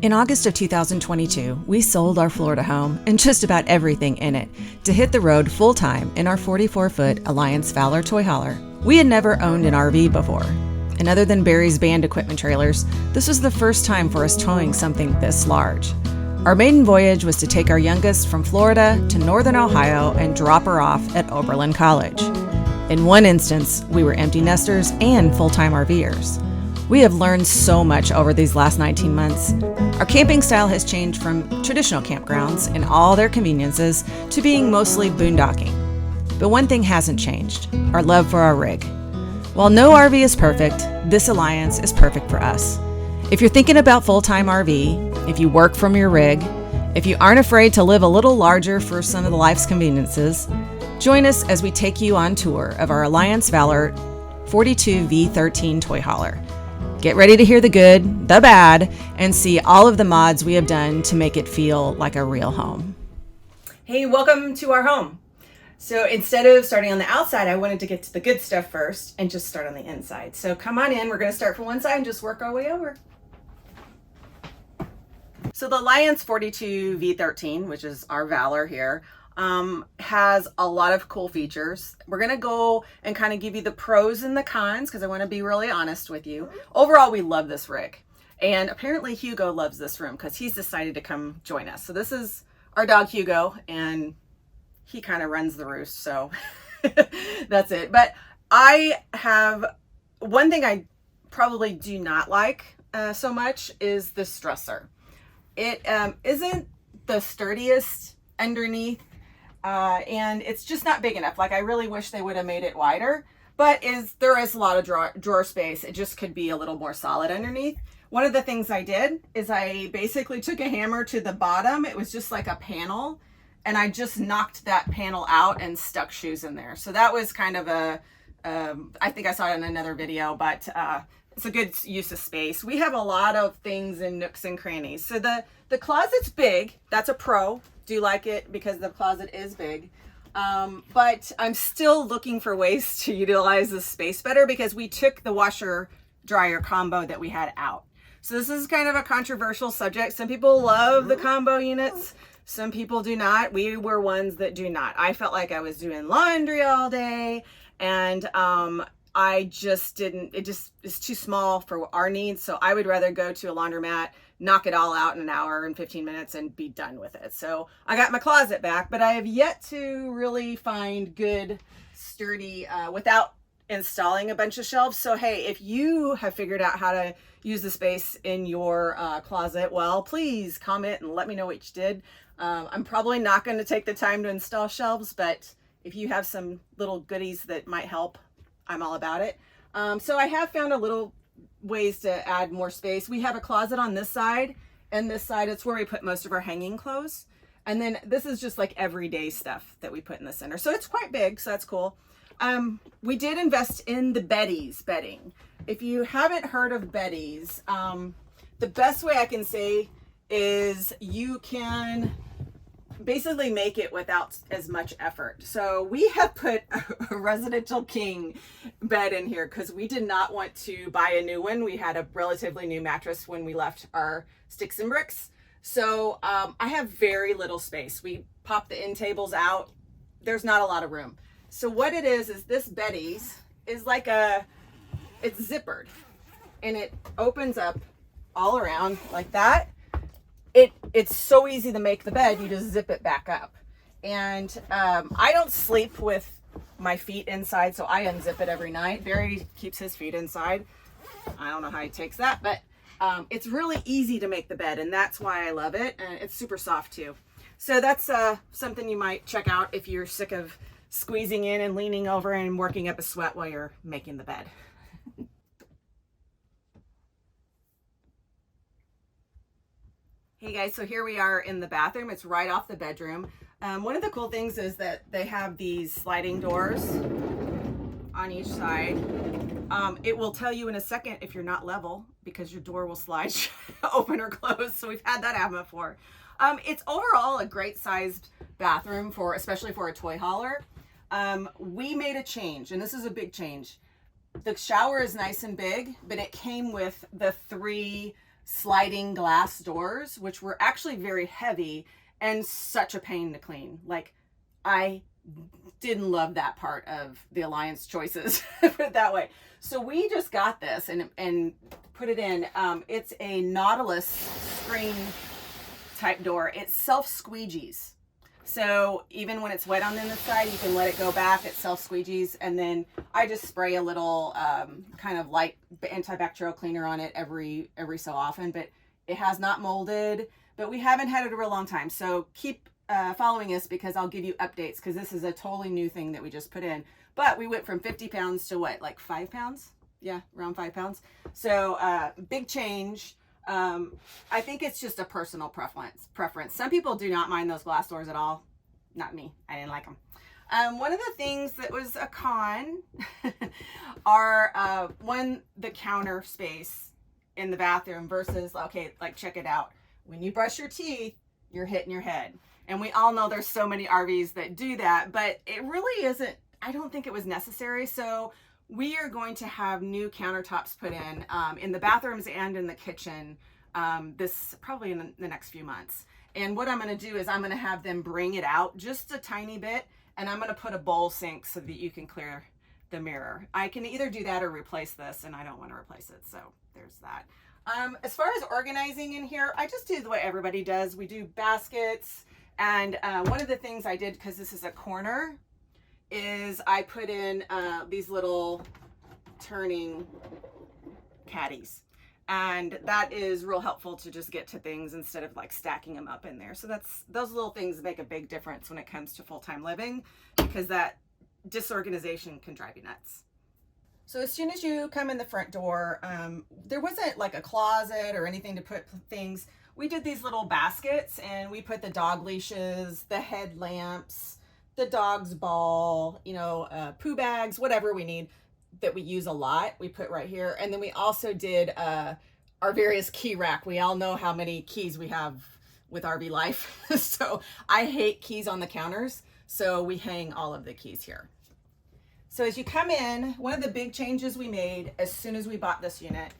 In August of 2022, we sold our Florida home and just about everything in it to hit the road full-time in our 44-foot Alliance Valor toy hauler. We had never owned an RV before, and other than Barry's band equipment trailers, this was the first time for us towing something this large. Our maiden voyage was to take our youngest from Florida to Northern Ohio and drop her off at Oberlin College. In one instance, we were empty nesters and full-time RVers. We have learned so much over these last 19 months. Our camping style has changed from traditional campgrounds and all their conveniences to being mostly boondocking. But one thing hasn't changed: our love for our rig. While no RV is perfect, this Alliance is perfect for us. If you're thinking about full-time RV, if you work from your rig, if you aren't afraid to live a little larger for some of the life's conveniences, join us as we take you on tour of our Alliance Valor 42v13 toy hauler. Get ready to hear the good, the bad, and see all of the mods we have done to make it feel like a real home. Hey, welcome to our home. So instead of starting on the outside, I wanted to get to the good stuff first and just start on the inside. So come on in, we're gonna start from one side and just work our way over. So the Alliance 42v13, which is our Valor here, has a lot of cool features. We're gonna go and kind of give you the pros and the cons because I want to be really honest with you. Overall, we love this rig, and apparently Hugo loves this room because he's decided to come join us. So this is our dog Hugo, and he kind of runs the roost, so that's it. But I have one thing I probably do not like so much is this dresser. It isn't the sturdiest underneath. And it's just not big enough. Like, I really wish they would have made it wider, but there is a lot of drawer space. It just could be a little more solid underneath. One of the things I did is I basically took a hammer to the bottom. It was just like a panel, and I just knocked that panel out and stuck shoes in there. So that was kind of I think I saw it in another video, but it's a good use of space. We have a lot of things in nooks and crannies. So the closet's big. That's a pro. Do like it because the closet is big, but I'm still looking for ways to utilize the space better because we took the washer dryer combo that we had out. So this is kind of a controversial subject. Some people love the combo units, some people do not. We were ones that do not. I felt like I was doing laundry all day, and I just didn't. It's too small for our needs. So I would rather go to a laundromat, knock it all out in an hour and 15 minutes and be done with it. So I got my closet back, but I have yet to really find good, sturdy, without installing a bunch of shelves. So hey, if you have figured out how to use the space in your closet, well, please comment and let me know what you did. I'm probably not going to take the time to install shelves, but if you have some little goodies that might help, I'm all about it. So I have found a little ways to add more space. We have a closet on this side, and this side, it's where we put most of our hanging clothes. And then this is just like everyday stuff that we put in the center. So it's quite big, so that's cool. We did invest in the Betty's bedding. If you haven't heard of Betty's, the best way I can say is you can basically make it without as much effort. So we have put a residential king bed in here because we did not want to buy a new one. We had a relatively new mattress when we left our sticks and bricks. So I have very little space. We pop the end tables out. There's not a lot of room. So what it is this Betty's is like it's zippered, and it opens up all around like that. It's so easy to make the bed. You just zip it back up. And I don't sleep with my feet inside, so I unzip it every night. Barry keeps his feet inside. I don't know how he takes that, but it's really easy to make the bed, and that's why I love it. And it's super soft too. So that's something you might check out if you're sick of squeezing in and leaning over and working up a sweat while you're making the bed. Hey guys, so here we are in the bathroom. It's right off the bedroom. One of the cool things is that they have these sliding doors on each side. It will tell you in a second if you're not level because your door will slide open or close. So we've had that happen before. It's overall a great sized bathroom especially for a toy hauler. We made a change, and this is a big change. The shower is nice and big, but it came with the 3 sliding glass doors, which were actually very heavy and such a pain to clean. Like, I didn't love that part of the Alliance choices, put it that way. So we just got this and put it in. It's a Nautilus screen type door. It self squeegees. So even when it's wet on the inside, you can let it go back. It self squeegees, and then I just spray a little kind of light antibacterial cleaner on it every so often. But it has not molded, but we haven't had it a real long time. So keep following us, because I'll give you updates, because this is a totally new thing that we just put in. But we went from 50 pounds to what, like 5 pounds? Yeah, around 5 pounds. So big change. I think it's just a personal preference. Some people do not mind those glass doors at all. Not me. I didn't like them. One of the things that was a con are the counter space in the bathroom versus, okay, like check it out. When you brush your teeth, you're hitting your head. And we all know there's so many RVs that do that, but it really isn't, I don't think it was necessary. So we are going to have new countertops put in the bathrooms and in the kitchen, this probably in the next few months. And what I'm going to do is I'm going to have them bring it out just a tiny bit, and I'm going to put a bowl sink so that you can clear the mirror. I can either do that or replace this, and I don't want to replace it. So there's that. As far as organizing in here, I just do the way everybody does. We do baskets. And one of the things I did, because this is a corner, is I put in these little turning caddies. And that is real helpful to just get to things instead of like stacking them up in there. So those little things make a big difference when it comes to full-time living, because that disorganization can drive you nuts. So as soon as you come in the front door, there wasn't like a closet or anything to put things. We did these little baskets, and we put the dog leashes, the headlamps, the dog's ball, poo bags, whatever we need that we use a lot, we put right here. And then we also did our various key rack. We all know how many keys we have with RV life. So I hate keys on the counters. So we hang all of the keys here. So as you come in, one of the big changes we made as soon as we bought this unit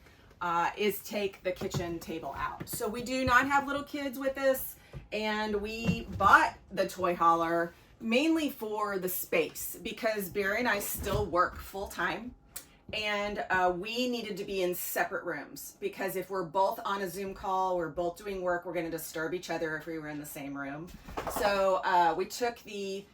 is take the kitchen table out. So we do not have little kids with us, and we bought the toy hauler mainly for the space, because Barry and I still work full time, and we needed to be in separate rooms, because if we're both on a Zoom call, we're both doing work, we're going to disturb each other if we were in the same room. So we took the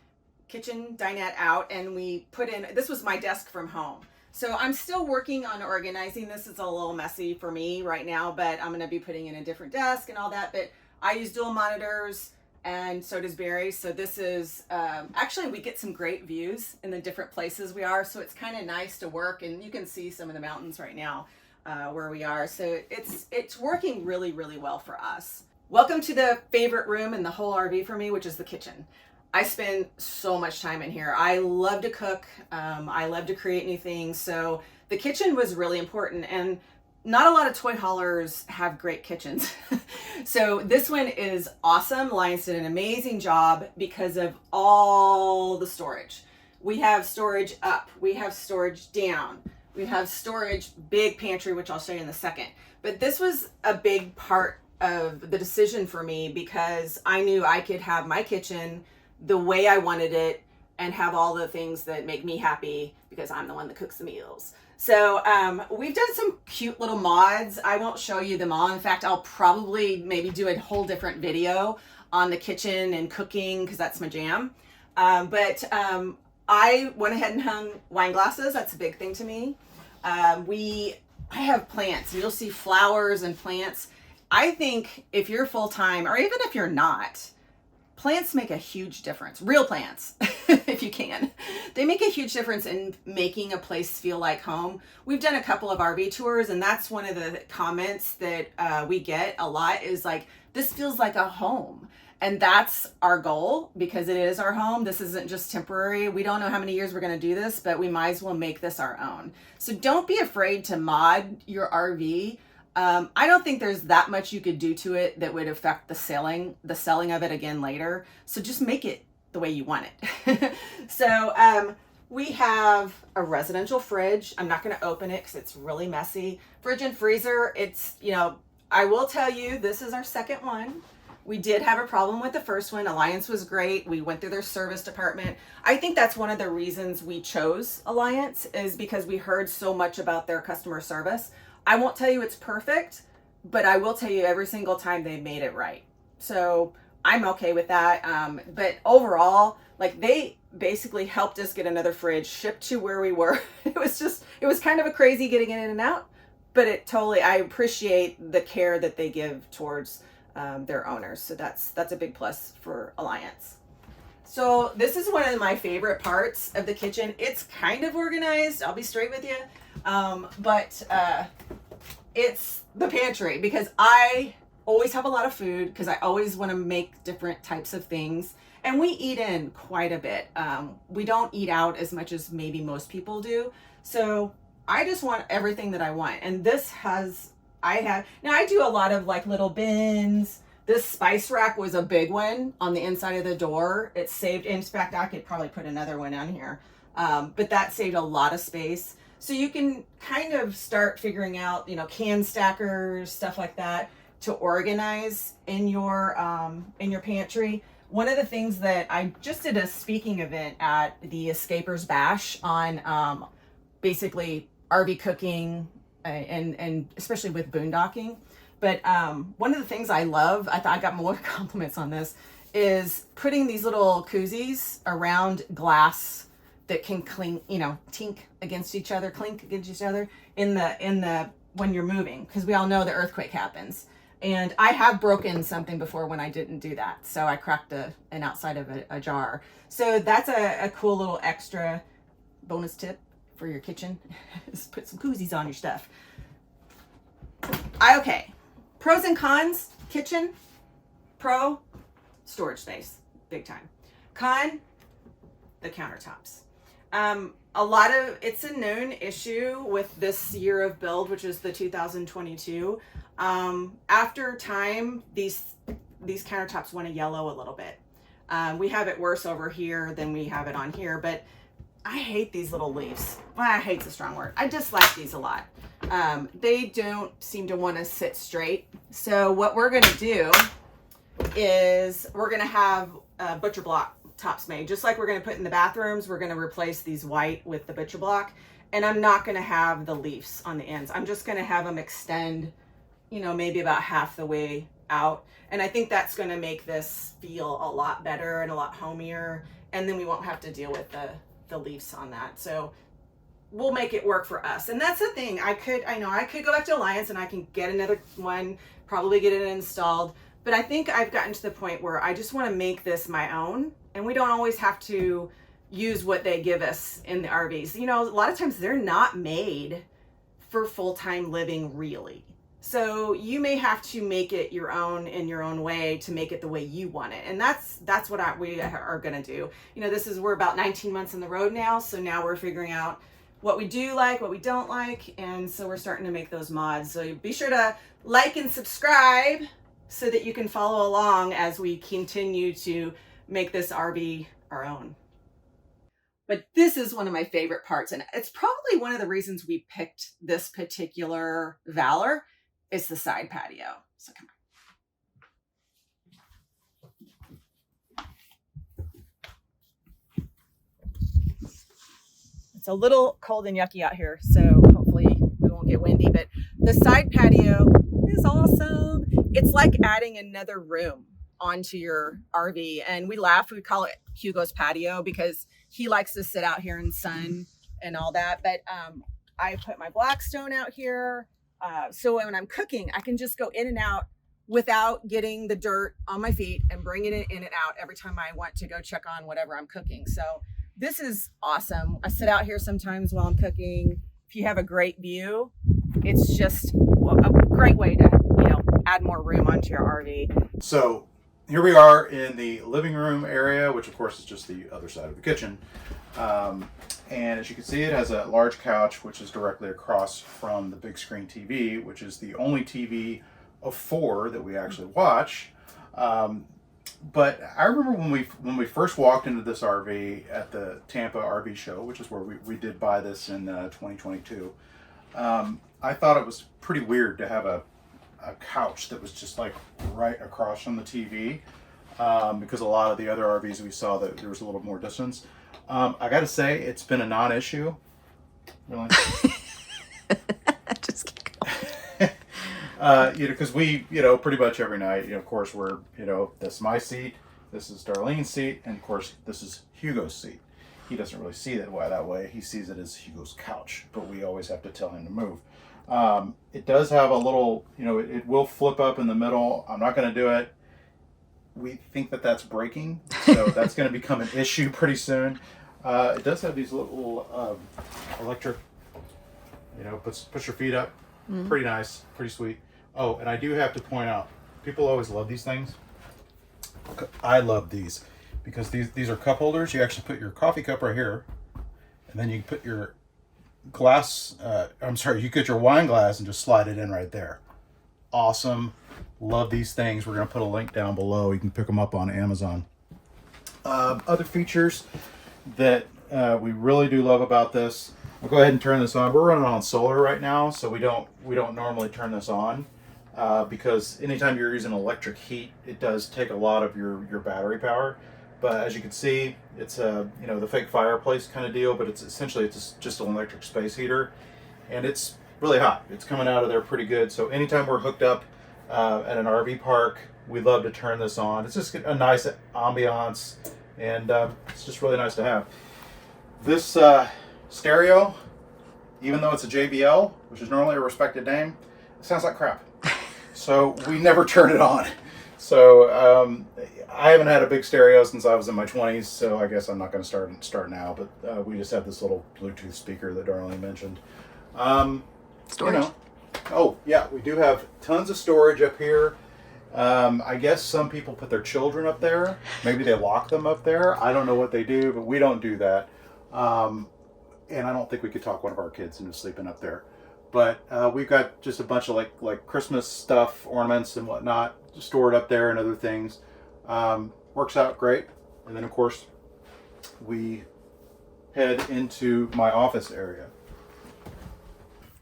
kitchen dinette out, and we put in, this was my desk from home. So I'm still working on organizing this. It's a little messy for me right now, but I'm going to be putting in a different desk and all that. But I use dual monitors, and so does Barry. So this is, actually we get some great views in the different places we are. So it's kind of nice to work, and you can see some of the mountains right now where we are. So it's working really, really well for us. Welcome to the favorite room in the whole RV for me, which is the kitchen. I spend so much time in here. I love to cook. I love to create new things. So the kitchen was really important, and not a lot of toy haulers have great kitchens. So this one is awesome. Alliance did an amazing job because of all the storage. We have storage up, we have storage down, we have storage, big pantry, which I'll show you in a second. But this was a big part of the decision for me, because I knew I could have my kitchen the way I wanted it and have all the things that make me happy, because I'm the one that cooks the meals. So we've done some cute little mods. I won't show you them all. In fact, I'll probably maybe do a whole different video on the kitchen and cooking, because that's my jam. But I went ahead and hung wine glasses. That's a big thing to me. I have plants. You'll see flowers and plants. I think if you're full-time, or even if you're not, plants make a huge difference. Real plants, if you can. They make a huge difference in making a place feel like home. We've done a couple of RV tours, and that's one of the comments that we get a lot, is like, this feels like a home. And that's our goal, because it is our home. This isn't just temporary. We don't know how many years we're going to do this, but we might as well make this our own. So don't be afraid to mod your RV. I don't think there's that much you could do to it that would affect the selling of it again later. So just make it the way you want it. So we have a residential fridge. I'm not going to open it because it's really messy. Fridge and freezer. It's, I will tell you, this is our second one. We did have a problem with the first one. Alliance was great. We went through their service department. I think that's one of the reasons we chose Alliance, is because we heard so much about their customer service. I won't tell you it's perfect, but I will tell you every single time they made it right. So I'm okay with that. But overall, like, they basically helped us get another fridge shipped to where we were. It was kind of a crazy getting in and out, but I appreciate the care that they give towards their owners. So that's a big plus for Alliance. So this is one of my favorite parts of the kitchen. It's kind of organized, I'll be straight with you. But it's the pantry, because I always have a lot of food, because I always want to make different types of things. And we eat in quite a bit. We don't eat out as much as maybe most people do. So I just want everything that I want. And now I do a lot of like little bins. This spice rack was a big one on the inside of the door. It saved, in fact, I could probably put another one on here. But that saved a lot of space. So you can kind of start figuring out, can stackers, stuff like that, to organize in your pantry. One of the things that I just did a speaking event at the Escapers Bash on basically RV cooking, and especially with boondocking. But one of the things I love, I thought I got more compliments on this, is putting these little koozies around glass that can clink against each other in the when you're moving, because we all know the earthquake happens. And I have broken something before when I didn't do that. So I cracked an outside of a jar. So that's a cool little extra bonus tip for your kitchen. Just put some koozies on your stuff. Okay, pros and cons. Kitchen, pro, storage space, big time. Con, the countertops. It's a known issue with this year of build, which is the 2022. After time, these countertops want to yellow a little bit. We have it worse over here than we have it on here, but I hate these little leaves. Well, I hate's a strong word. I dislike these a lot. They don't seem to want to sit straight. So what we're going to do is we're going to have butcher block tops made. Just like we're going to put in the bathrooms, we're going to replace these white with the butcher block. And I'm not going to have the leaves on the ends. I'm just going to have them extend, maybe about half the way out. And I think that's going to make this feel a lot better and a lot homier. And then we won't have to deal with the leaves on that. So we'll make it work for us. And that's the thing. I could go back to Alliance and I can get another one, probably get it installed. But I think I've gotten to the point where I just want to make this my own. And we don't always have to use what they give us in the RVs. A lot of times they're not made for full-time living, really. So you may have to make it your own in your own way to make it the way you want it. And that's what we are going to do. We're about 19 months on the road now. So now we're figuring out what we do like, what we don't like. And so we're starting to make those mods. So be sure to like and subscribe so that you can follow along as we continue to make this RV our own. But this is one of my favorite parts, and it's probably one of the reasons we picked this particular Valor. It's the side patio. So come on. It's a little cold and yucky out here, so hopefully we won't get windy, but the side patio is awesome. It's like adding another room onto your RV, and we call it Hugo's patio because he likes to sit out here in the sun and all that. But I put my Blackstone out here, so when I'm cooking I can just go in and out without getting the dirt on my feet and bringing it in and out every time I want to go check on whatever I'm cooking. So this is awesome. I sit out here sometimes while I'm cooking. If you have a great view, it's just a great way to add more room onto your RV. So here we are in the living room area, which of course is just the other side of the kitchen. And as you can see, it has a large couch, which is directly across from the big screen TV, which is the only TV of 4 that we actually watch. But I remember when we first walked into this RV at the Tampa RV show, which is where we did buy this in 2022. I thought it was pretty weird to have a a couch that was just like right across from the TV, because a lot of the other RVs we saw that there was a little more distance. I got to say, it's been a non-issue. Really. Just keep Because we, pretty much every night, of course, we're, this is my seat, this is Darlene's seat, and of course, this is Hugo's seat. He doesn't really see that way. He sees it as Hugo's couch, but we always have to tell him to move. It does have a little, it will flip up in the middle. I'm not going to do it. We think that that's breaking, so that's going to become an issue pretty soon. It does have these little electric, push your feet up. Pretty nice, pretty sweet. Oh, and I do have to point out, people always love these things. I love these because these are cup holders. You actually put your coffee cup right here, and then you put your glass, you get your wine glass and just slide it in right there. Awesome. Love these things. We're going to put a link down below. You can pick them up on Amazon. Other features that we really do love about this. I'll go ahead and turn this on. We're running on solar right now, so we don't normally turn this on because anytime you're using electric heat, it does take a lot of your battery power. But as you can see, it's the fake fireplace kind of deal, but it's essentially just an electric space heater, and it's really hot. It's coming out of there pretty good. So anytime we're hooked up at an RV park, we love to turn this on. It's just a nice ambiance, and it's just really nice to have. This stereo, even though it's a JBL, which is normally a respected name, it sounds like crap. So we never turn it on. So I haven't had a big stereo since I was in my 20s, so I guess I'm not going to start now. But we just have this little Bluetooth speaker that Darlene mentioned. storage. Oh yeah, we do have tons of storage up here. I guess some people put their children up there. Maybe they lock them up there. I don't know what they do, but we don't do that. And I don't think we could talk one of our kids into sleeping up there. But we've got just a bunch of like Christmas stuff, ornaments and whatnot stored up there and other things. Works out great. And then of course we head into my office area.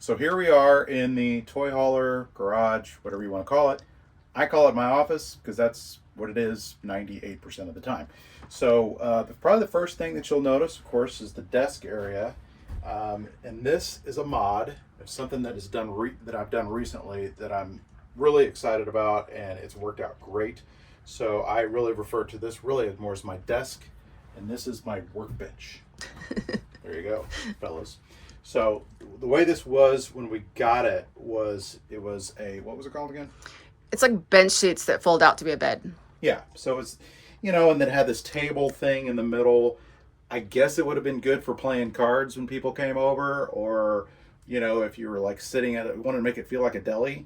So here we are in the toy hauler, garage, whatever you want to call it. I call it my office because that's what it is 98% of the time. So probably the first thing that you'll notice, of course, is the desk area. And this is a mod of something that is that I've done recently that I'm really excited about, and it's worked out great. So I really refer to this really more as my desk, and this is my workbench. There you go, fellas. So the way this was when we got it was a, what was it called again? It's like bench seats that fold out to be a bed. Yeah, so it's, and then it had this table thing in the middle. I guess it would have been good for playing cards when people came over, or, if you were like sitting at it, wanted to make it feel like a deli.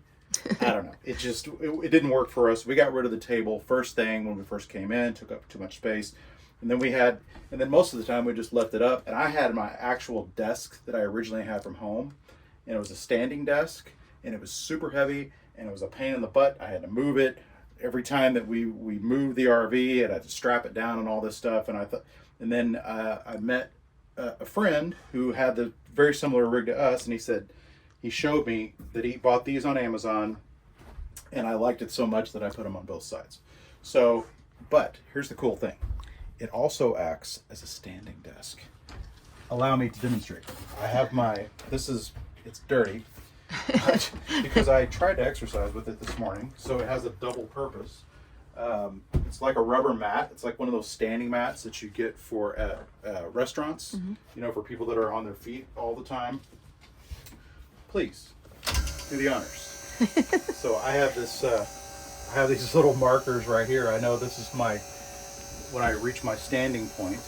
I don't know. It didn't work for us. We got rid of the table first thing when we first came in, took up too much space. And then most of the time we just left it up. And I had my actual desk that I originally had from home, and it was a standing desk, and it was super heavy, and it was a pain in the butt. I had to move it every time that we moved the RV, and I had to strap it down and all this stuff. And then I met a friend who had the very similar rig to us, and he showed me that he bought these on Amazon, and I liked it so much that I put them on both sides. So, but here's the cool thing. It also acts as a standing desk. Allow me to demonstrate. I have it's dirty, but because I tried to exercise with it this morning, so it has a double purpose. It's like a rubber mat. It's like one of those standing mats that you get for at restaurants, for people that are on their feet all the time. Please do the honors. So I have these little markers right here. I know this is when I reach my standing point,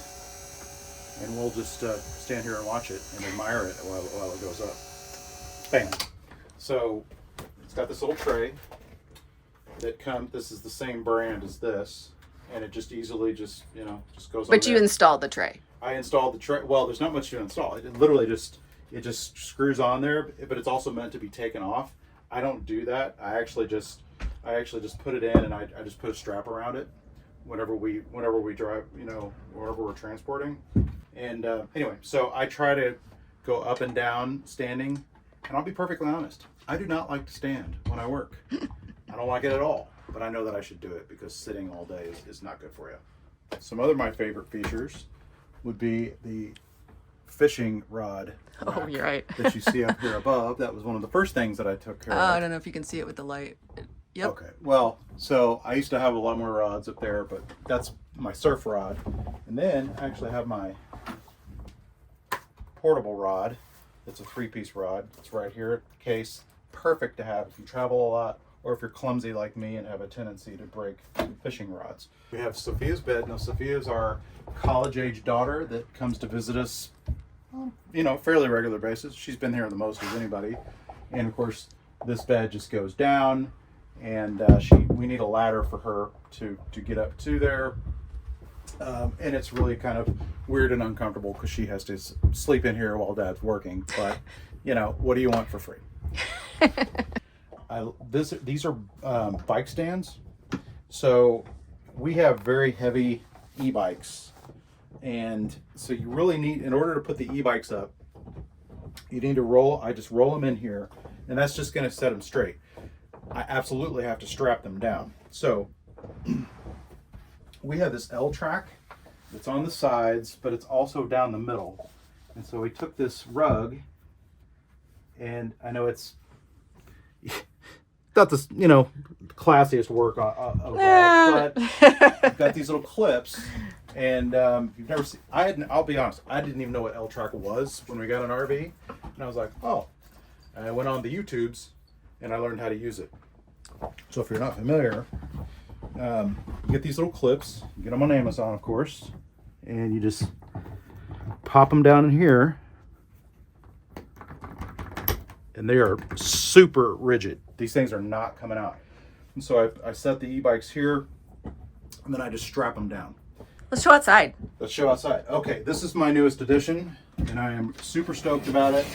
and we'll just stand here and watch it and admire it while it goes up. Bam. So it's got this little tray that this is the same brand as this, and it just easily just goes on. But you installed the tray. I installed the tray. Well, there's not much to install. It literally just screws on there, but it's also meant to be taken off. I don't do that. I actually just put it in, and I just put a strap around it whenever we drive, wherever we're transporting. And anyway, so I try to go up and down standing, and I'll be perfectly honest, I do not like to stand when I work. I don't like it at all, but I know that I should do it because sitting all day is not good for you. Some other my favorite features would be the fishing rod Oh, you're right. that you see up here above. That was one of the first things that I took care of. I don't know if you can see it with the light. Yep. Okay, well, so I used to have a lot more rods up there, but that's my surf rod. And then I actually have my portable rod. It's a 3-piece rod. It's right here, case. Perfect to have if you travel a lot or if you're clumsy like me and have a tendency to break fishing rods. We have Sophia's bed. Now, Sophia's our college-age daughter that comes to visit us, fairly regular basis. She's been here the most of anybody. And of course, this bed just goes down, and we need a ladder for her to get up to there. And it's really kind of weird and uncomfortable because she has to sleep in here while Dad's working. But, what do you want for free? These are bike stands. So we have very heavy e-bikes. And so you really need, in order to put the e-bikes up, you need to I just roll them in here. And that's just going to set them straight. I absolutely have to strap them down. So we have this L track that's on the sides, but it's also down the middle. And so we took this rug, and I know it's not this, classiest work of all, but I've got these little clips, and you've never seen. I'll be honest, I didn't even know what L track was when we got an RV, and I was like, oh. And I went on the YouTubes, and I learned how to use it. So if you're not familiar, you get these little clips. You get them on Amazon, of course, and you just pop them down in here, and they are super rigid. These things are not coming out. And so I set the e-bikes here, and then I just strap them down. Let's show outside. Let's show outside. Okay, this is my newest addition, and I am super stoked about it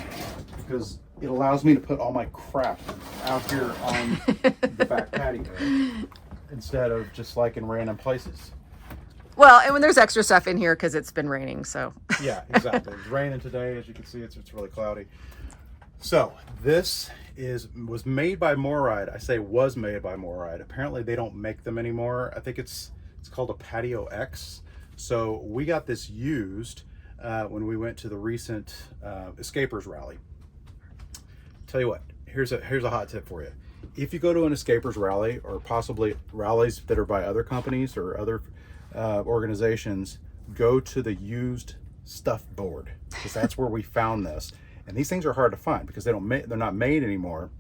because it allows me to put all my crap out here on the back patio instead of just like in random places. Well, and when there's extra stuff in here because it's been raining, so. Yeah, exactly. It's raining today, as you can see. It's really cloudy. So this was made by Moride. I say was made by Moride. Apparently they don't make them anymore. I think it's called a Patio X. So we got this used when we went to the recent Escapers rally. Tell you what, here's a hot tip for you. If you go to an Escapers rally, or possibly rallies that are by other companies or other organizations, go to the used stuff board, because that's where we found this. And these things are hard to find because they're not made anymore.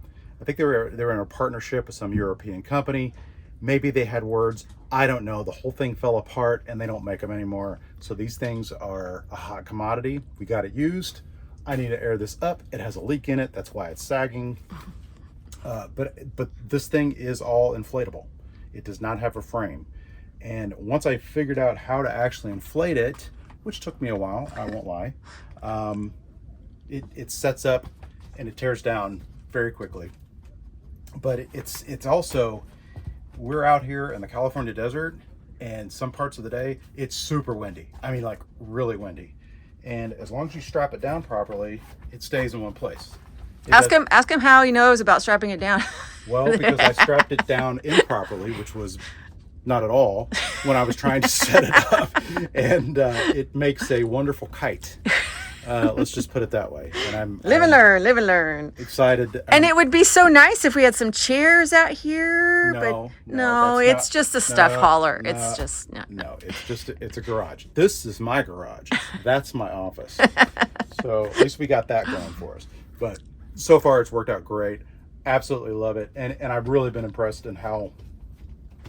I think they were in a partnership with some European company. Maybe they had words. I don't know. The whole thing fell apart and they don't make them anymore. So these things are a hot commodity. We got it used. I need to air this up. It has a leak in it. That's why it's sagging. But this thing is all inflatable. It does not have a frame. And once I figured out how to actually inflate it, which took me a while, I won't lie, it sets up and it tears down very quickly. But it's also, we're out here in the California desert, and some parts of the day it's super windy. I mean, like really windy. And as long as you strap it down properly, it stays in one place. Ask him how he knows about strapping it down. Well, because I strapped it down improperly, which was not at all when I was trying to set it up, and it makes a wonderful kite. Let's just put it that way. And I'm live and learn. Excited. And it would be so nice if we had some chairs out here. No, it's just a stuff hauler. It's just no. It's a garage. This is my garage. That's my office. So at least we got that going for us. But so far it's worked out great. Absolutely love it. And I've really been impressed in how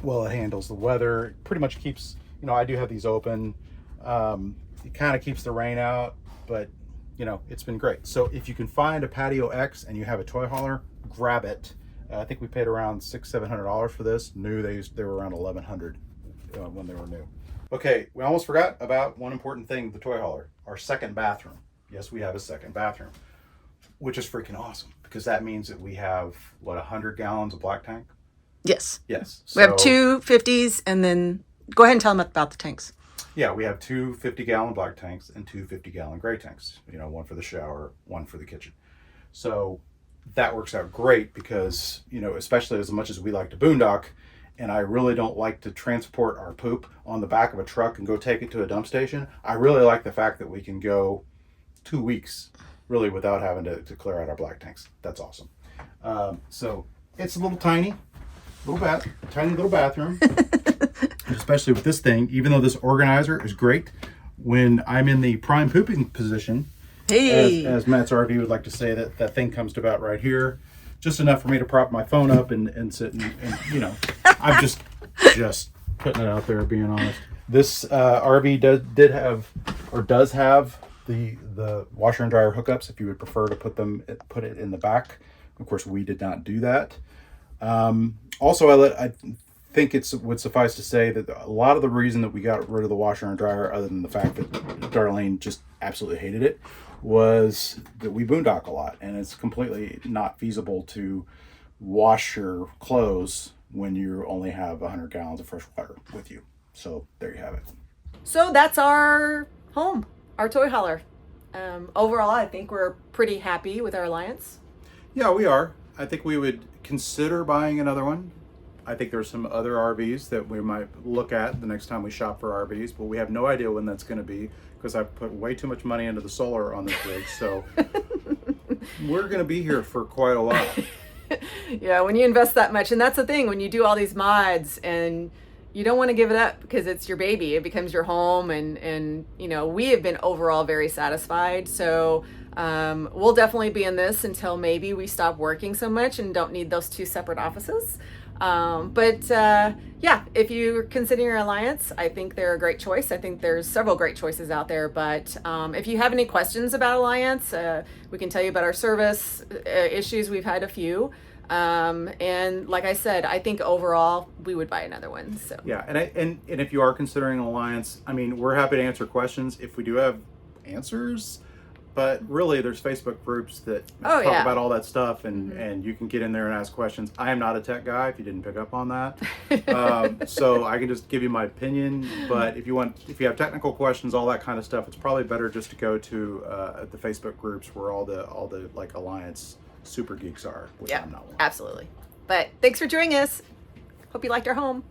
well it handles the weather. It pretty much keeps, I do have these open. It kind of keeps the rain out, but it's been great. So if you can find a Patio X and you have a toy hauler, grab it. I think we paid around $600-700 for this. New, they were around $1,100 when they were new. Okay, we almost forgot about one important thing, the toy hauler, our second bathroom. Yes, we have a second bathroom, which is freaking awesome because that means that we have 100 gallons of black tank. Yes. So, we have two 50s, and then go ahead and tell them about the tanks. Yeah, we have two 50-gallon black tanks and two 50-gallon gray tanks. One for the shower, one for the kitchen. So that works out great because, especially as much as we like to boondock, and I really don't like to transport our poop on the back of a truck and go take it to a dump station. I really like the fact that we can go 2 weeks really without having to clear out our black tanks. That's awesome. So it's a little tiny little bathroom, especially with this thing. Even though this organizer is great, when I'm in the prime pooping position, as Matt's RV would like to say, that thing comes to about right here, just enough for me to prop my phone up and sit and I'm just putting it out there, being honest. This RV does have the washer and dryer hookups if you would prefer to put it in the back. Of course, we did not do that. Also, I think it would suffice to say that a lot of the reason that we got rid of the washer and dryer, other than the fact that Darlene just absolutely hated it, was that we boondock a lot, and it's completely not feasible to wash your clothes when you only have 100 gallons of fresh water with you. So there you have it. So that's our home, our toy hauler. Overall, I think we're pretty happy with our Alliance. Yeah, we are. I think we would consider buying another one. I think there's some other RVs that we might look at the next time we shop for RVs, but we have no idea when that's going to be because I've put way too much money into the solar on this rig. So we're going to be here for quite a while. Yeah, when you invest that much, and that's the thing, when you do all these mods and you don't want to give it up because it's your baby, it becomes your home, and we have been overall very satisfied. So we'll definitely be in this until maybe we stop working so much and don't need those 2 separate offices. Yeah, if you're considering your Alliance, I think they're a great choice. I think there's several great choices out there, but if you have any questions about Alliance, we can tell you about our service issues. We've had a few. And like I said, I think overall we would buy another one. So yeah, and if you are considering an Alliance, I mean, we're happy to answer questions if we do have answers. But really, there's Facebook groups that talk about all that stuff, and you can get in there and ask questions. I am not a tech guy, if you didn't pick up on that. So I can just give you my opinion. But if you have technical questions, all that kind of stuff, it's probably better just to go to the Facebook groups where all the like Alliance super geeks are, which I'm not one. Absolutely. But thanks for joining us. Hope you liked our home.